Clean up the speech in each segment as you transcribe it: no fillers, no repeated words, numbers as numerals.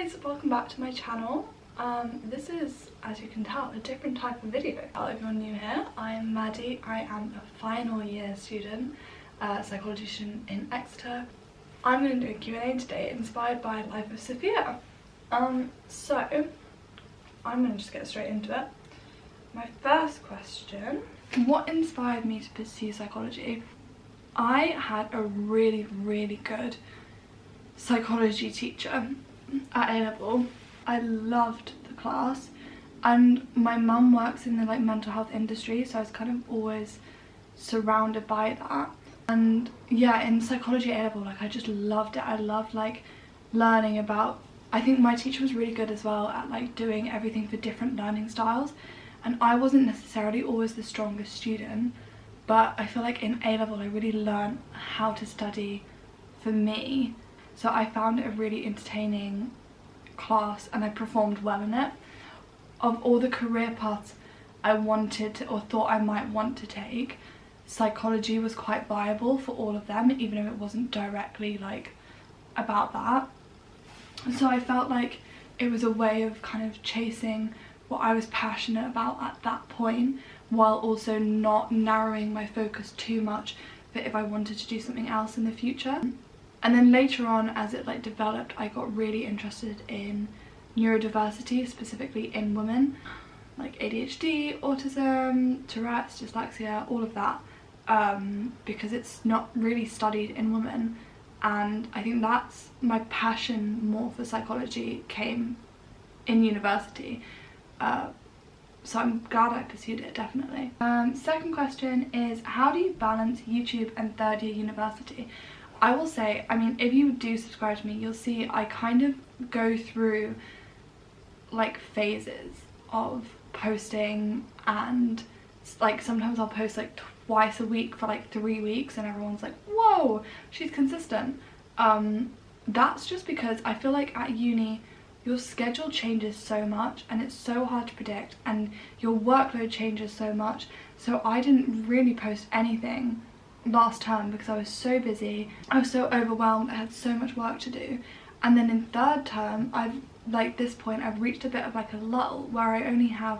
guys, welcome back to my channel. This is, as you can tell, a different type of video. If you're new here, I am Maddie. I am a final year student, psychology student in Exeter. I'm going to do a Q&A today inspired by Life of Sophia. So I'm going to just get straight into it. My first question: what inspired me to pursue psychology? I had a really good psychology teacher at A-level. I loved the class, and my mum works in the mental health industry, so I was kind of always surrounded by that. And yeah, in psychology A-level, I just loved it. I loved learning about, I think my teacher was really good as well at doing everything for different learning styles, and I wasn't necessarily always the strongest student, but I feel like in A-level I really learned how to study for me. So I found it a really entertaining class and I performed well in it. Of all the career paths I wanted to, or thought I might want to take, psychology was quite viable for all of them, even if it wasn't directly about that. So I felt like it was a way of kind of chasing what I was passionate about at that point, while also not narrowing my focus too much for if I wanted to do something else in the future. And then later on, as it developed, I got really interested in neurodiversity, specifically in women, like ADHD, autism, Tourette's, dyslexia, all of that, because it's not really studied in women. And I think that's my passion more for psychology came in university. So I'm glad I pursued it, definitely. Second question is, how do you balance YouTube and third year university? I will say, I mean, if you do subscribe to me, you'll see I kind of go through phases of posting, and sometimes I'll post twice a week for 3 weeks and everyone's like, whoa, she's consistent. That's just because I feel like at uni your schedule changes so much and it's so hard to predict, and your workload changes so much. So I didn't really post anything last term because I was so busy, I was so overwhelmed, I had so much work to do. And then in third term, I've this point I've reached a bit of a lull where I only have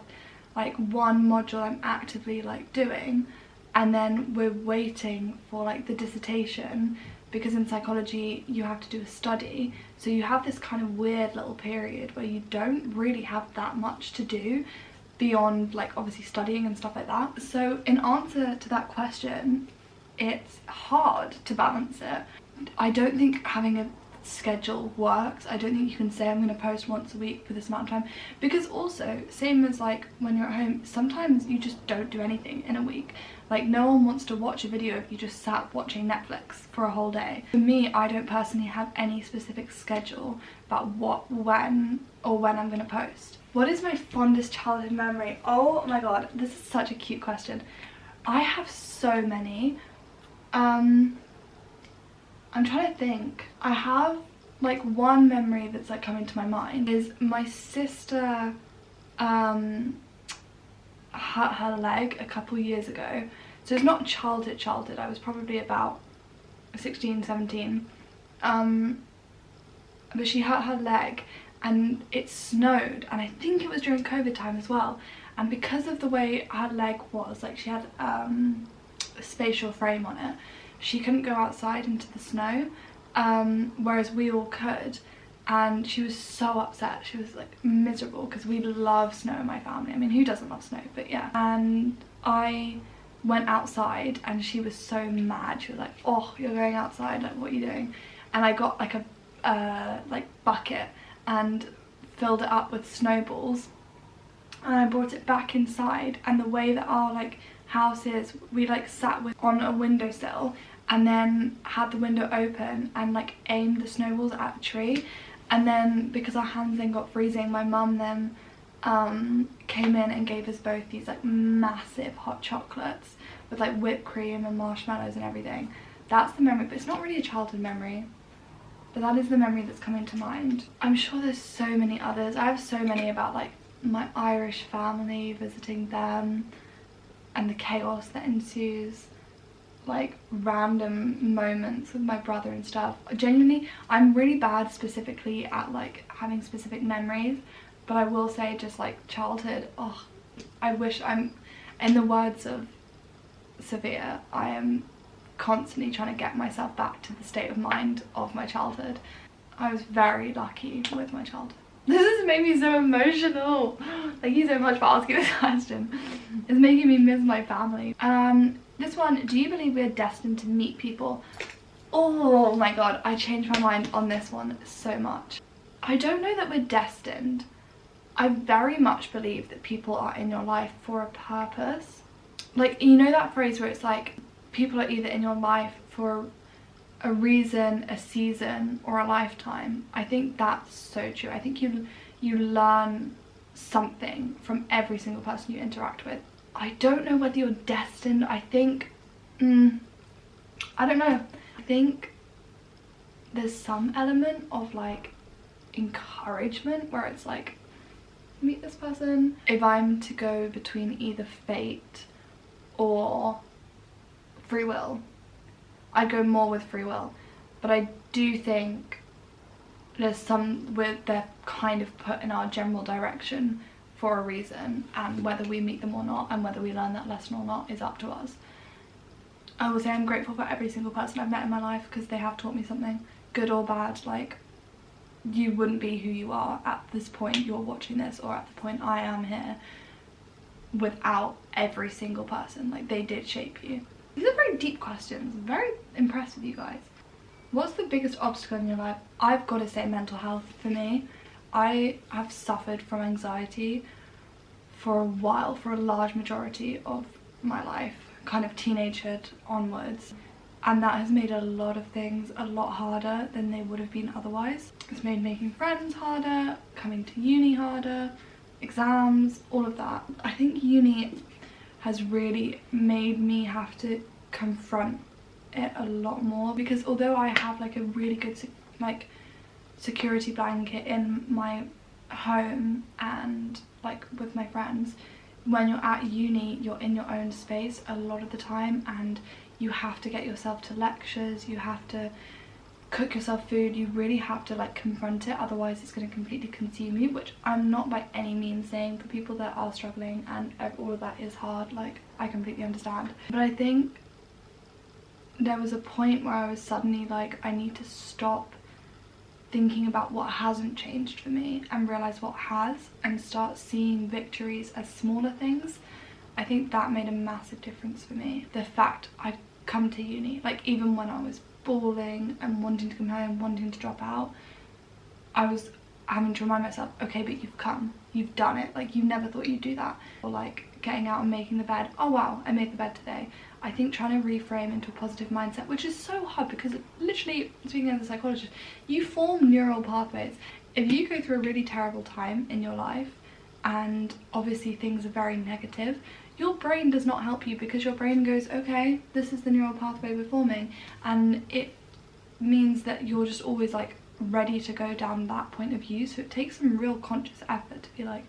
one module I'm actively doing, and then we're waiting for the dissertation, because in psychology you have to do a study, so you have this kind of weird little period where you don't really have that much to do beyond obviously studying and stuff like that. So in answer to that question, it's hard to balance it. I don't think having a schedule works. I don't think you can say I'm going to post once a week for this amount of time, because also, same as when you're at home, sometimes you just don't do anything in a week. No one wants to watch a video if you just sat watching Netflix for a whole day. For me, I don't personally have any specific schedule about when I'm going to post. What is my fondest childhood memory? Oh my god, this is such a cute question. I have so many. I'm trying to think. I have one memory that's coming to my mind is my sister hurt her leg a couple years ago. So it's not childhood, I was probably about 16, 17. But she hurt her leg and it snowed, and I think it was during COVID time as well. And because of the way her leg was, she had a spatial frame on it, she couldn't go outside into the snow, whereas we all could. And she was so upset. She was miserable, because we love snow in my family. I mean, who doesn't love snow? But yeah. And I went outside and she was so mad. She was like, oh, you're going outside, what are you doing? And I got a bucket and filled it up with snowballs, and I brought it back inside. And the way that our house is, we sat on a windowsill and then had the window open and aimed the snowballs at the tree. And then because our hands then got freezing, my mum then came in and gave us both these massive hot chocolates with whipped cream and marshmallows and everything. That's the memory, but it's not really a childhood memory, but that is the memory that's coming to mind. I'm sure there's so many others. I have so many about my Irish family, visiting them and the chaos that ensues. like random moments with my brother and stuff. Genuinely, I'm really bad specifically at like having specific memories, but I will say just like childhood, oh, I wish in the words of Sophia, I am constantly trying to get myself back to the state of mind of my childhood. I was very lucky with my childhood. This has made me so emotional. Thank you so much for asking this question. It's making me miss my family. This one, do you believe we're destined to meet people? Oh my god, I changed my mind on this one so much. I don't know that we're destined. I very much believe that people are in your life for a purpose. Like, you know that phrase where it's like, people are either in your life for a reason, a season, or a lifetime. I think that's so true. I think you learn something from every single person you interact with. I don't know whether you're destined. I think, I don't know. I think there's some element of like encouragement where it's like, meet this person. If I'm to go between either fate or free will, I'd go more with free will. But I do think there's some they're kind of put in our general direction for a reason, and whether we meet them or not and whether we learn that lesson or not is up to us. I will say I'm grateful for every single person I've met in my life because they have taught me something, good or bad. Like, you wouldn't be who you are at this point you're watching this, or at the point I am here, without every single person. Like, they did shape you. These are very deep questions. I'm very impressed with you guys. What's the biggest obstacle in your life? I've got to say mental health for me. I have suffered from anxiety for a while, for a large majority of my life, kind of teenagehood onwards. And that has made a lot of things a lot harder than they would have been otherwise. It's made making friends harder, coming to uni harder, exams, all of that. I think uni has really made me have to confront it a lot more, because although I have like a really good security blanket in my home and like with my friends, when you're at uni you're in your own space a lot of the time, and you have to get yourself to lectures, you have to cook yourself food, you really have to like confront it, otherwise it's going to completely consume you, which I'm not by any means saying for people that are struggling, and all of that is hard, like I completely understand. But I think there was a point where I was suddenly like, I need to stop thinking about what hasn't changed for me and realize what has, and start seeing victories as smaller things. I think that made a massive difference for me. The fact I've come to uni, like even when I was bawling and wanting to come home, wanting to drop out, I was having to remind myself, okay, but you've come, you've done it, like you never thought you'd do that. Or like getting out and making the bed, oh wow, I made the bed today. I think trying to reframe into a positive mindset, which is so hard because literally, speaking as a psychologist, you form neural pathways. If you go through a really terrible time in your life, and obviously things are very negative, your brain does not help you, because your brain goes, okay, this is the neural pathway we're forming, and it means that you're just always like ready to go down that point of view. So it takes some real conscious effort to be like,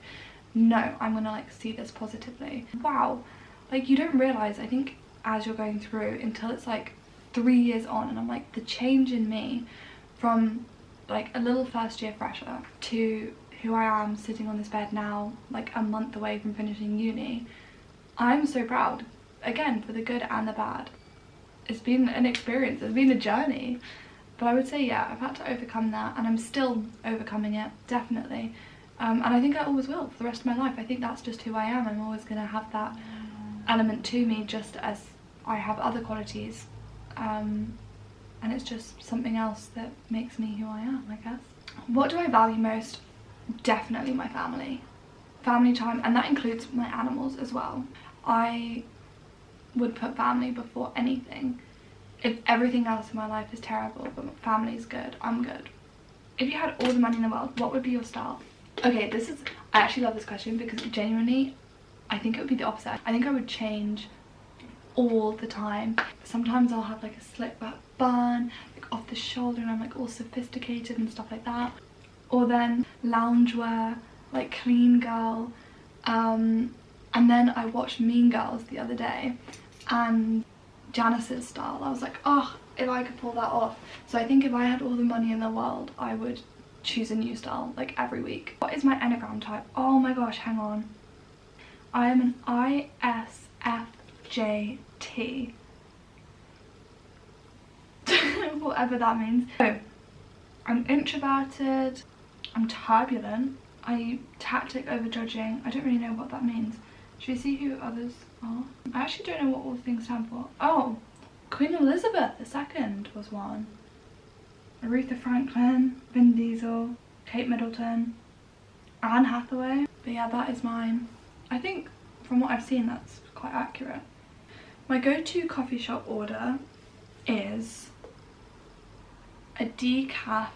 no, I'm gonna like see this positively. Wow, like you don't realize, I think, as you're going through, until it's like 3 years on, and I'm like, the change in me from like a little first year fresher to who I am sitting on this bed now, like a month away from finishing uni. I'm so proud, again, for the good and the bad. It's been an experience, it's been a journey, but I would say, yeah, I've had to overcome that, and I'm still overcoming it, definitely. And I think I always will for the rest of my life. I think that's just who I am. I'm always going to have that element to me, just as I have other qualities, and it's just something else that makes me who I am, I guess. What do I value most? Definitely my family time, and that includes my animals as well. I would put family before anything. If everything else in my life is terrible but my family's good, I'm good. If you had all the money in the world, what would be your style? Okay, I actually love this question, because genuinely I think it would be the opposite. I think I would change all the time. Sometimes I'll have like a slick back bun, like off the shoulder, and I'm like all sophisticated and stuff like that. Or then loungewear, like clean girl. And then I watched Mean Girls the other day, and Janice's style. I was like, oh, if I could pull that off. So I think if I had all the money in the world, I would choose a new style like every week. What is my Enneagram type? Oh my gosh, hang on. I am an ISFJT. Whatever that means. So I'm introverted, I'm turbulent, I tactic over judging. I don't really know what that means. Should we see who others are? I actually don't know what all the things stand for. Oh, Queen Elizabeth II was one. Aretha Franklin, Vin Diesel, Kate Middleton, Anne Hathaway. But yeah, that is mine. I think from what I've seen, that's quite accurate. My go-to coffee shop order is a decaf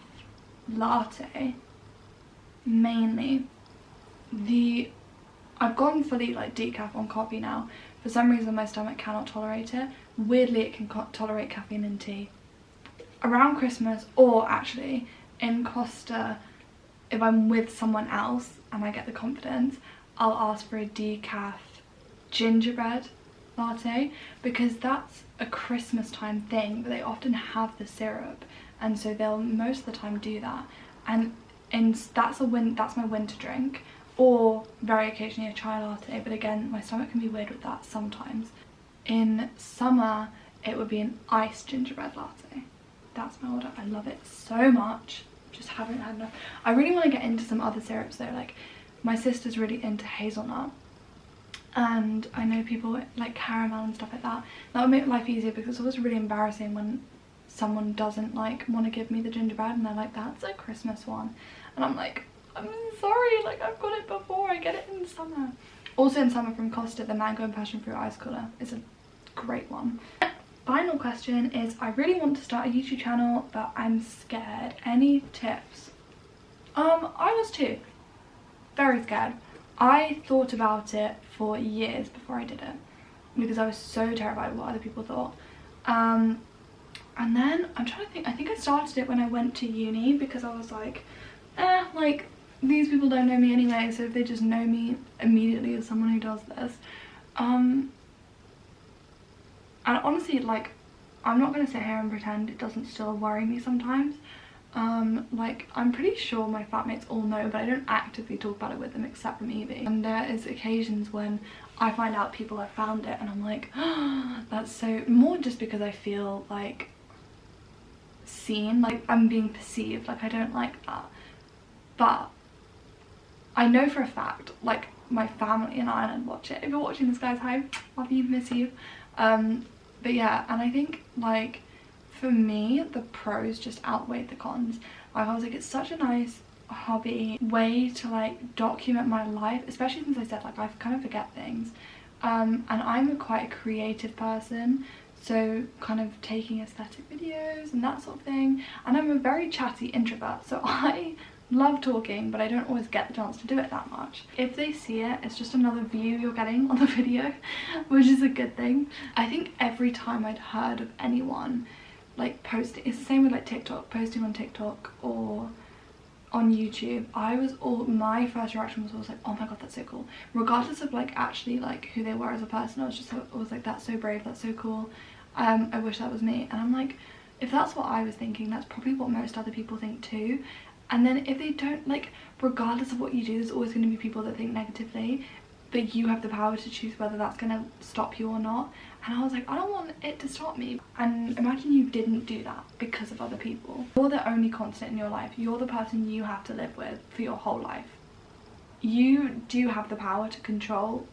latte, mainly. I've gone fully like decaf on coffee now. For some reason my stomach cannot tolerate it. Weirdly, it can tolerate caffeine in tea. Around Christmas, or actually in Costa, if I'm with someone else and I get the confidence, I'll ask for a decaf gingerbread latte, because that's a Christmas time thing, but they often have the syrup, and so they'll most of the time do that. And that's my winter drink, or very occasionally a chai latte, but again my stomach can be weird with that sometimes. In summer it would be an iced gingerbread latte. That's my order. I love it so much, just haven't had enough. I really want to get into some other syrups though. Like my sister's really into hazelnut, and I know people like caramel and stuff like that. That would make life easier, because it's always really embarrassing when someone doesn't like want to give me the gingerbread and they're like, that's a Christmas one, and I'm like, I'm sorry, like I've got it before, I get it in summer. Also in summer from Costa, the mango and passion fruit ice cooler is a great one. Final question is, I really want to start a YouTube channel, but I'm scared. Any tips? I was too. Very scared. I thought about it for years before I did it, because I was so terrified of what other people thought. And then I'm trying to think, I think I started it when I went to uni, because I was like, like these people don't know me anyway, so if they just know me immediately as someone who does this. And honestly, like, I'm not gonna sit here and pretend it doesn't still worry me sometimes. Like, I'm pretty sure my flatmates all know, but I don't actively talk about it with them except from Evie. And there is occasions when I find out people have found it and I'm like, oh, that's so, more just because I feel like seen, like I'm being perceived, like I don't like that. But I know for a fact, like my family in Ireland watch it. If you're watching this, guys, hi, love you, miss you. But yeah, and I think like for me the pros just outweighed the cons. Like, I was like, it's such a nice hobby way to like document my life, especially since I said like I kind of forget things, and I'm quite a creative person, so kind of taking aesthetic videos and that sort of thing. And I'm a very chatty introvert, so I love talking, but I don't always get the chance to do it that much. If they see it, it's just another view you're getting on the video, which is a good thing. I think every time I'd heard of anyone like posting, it's the same with like TikTok, posting on TikTok or on YouTube, my first reaction was always like, oh my god, that's so cool. Regardless of like actually like who they were as a person, I was like, that's so brave, that's so cool. I wish that was me. And I'm like, if that's what I was thinking, that's probably what most other people think too. And then if they don't, like, regardless of what you do, there's always going to be people that think negatively, but you have the power to choose whether that's going to stop you or not. And I was like, I don't want it to stop me. And imagine you didn't do that because of other people. You're the only constant in your life. You're the person you have to live with for your whole life. You do have the power to control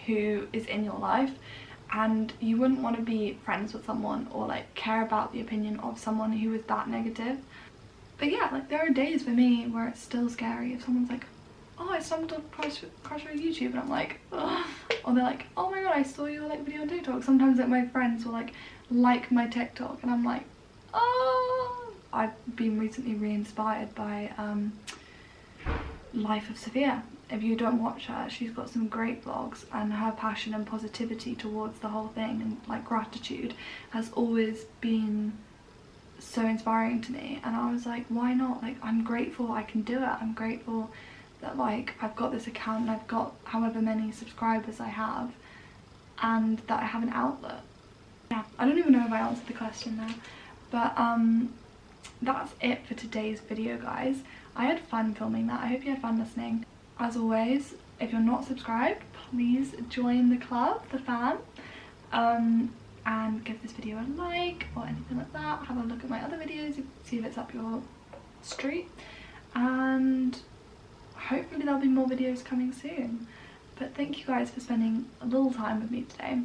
who is in your life, and you wouldn't want to be friends with someone or like care about the opinion of someone who is that negative. But yeah, like there are days for me where it's still scary if someone's like, oh, I stumbled across your YouTube, and I'm like, ugh. Or they're like, oh my god, I saw your like video on TikTok. Sometimes like my friends will like my TikTok, and I'm like, oh. I've been recently re-inspired by Life of Sophia. If you don't watch her, she's got some great vlogs, and her passion and positivity towards the whole thing and like gratitude has always been so inspiring to me. And I was like, why not? Like, I'm grateful I can do it. I'm grateful that like I've got this account and I've got however many subscribers I have, and that I have an outlet. Yeah, I don't even know if I answered the question there, but that's it for today's video, guys. I had fun filming that. I hope you had fun listening. As always, if you're not subscribed, please join the club, the fam, and give this video a like or anything like that. Have a look at my other videos, see if it's up your street, and hopefully there'll be more videos coming soon. But thank you guys for spending a little time with me today.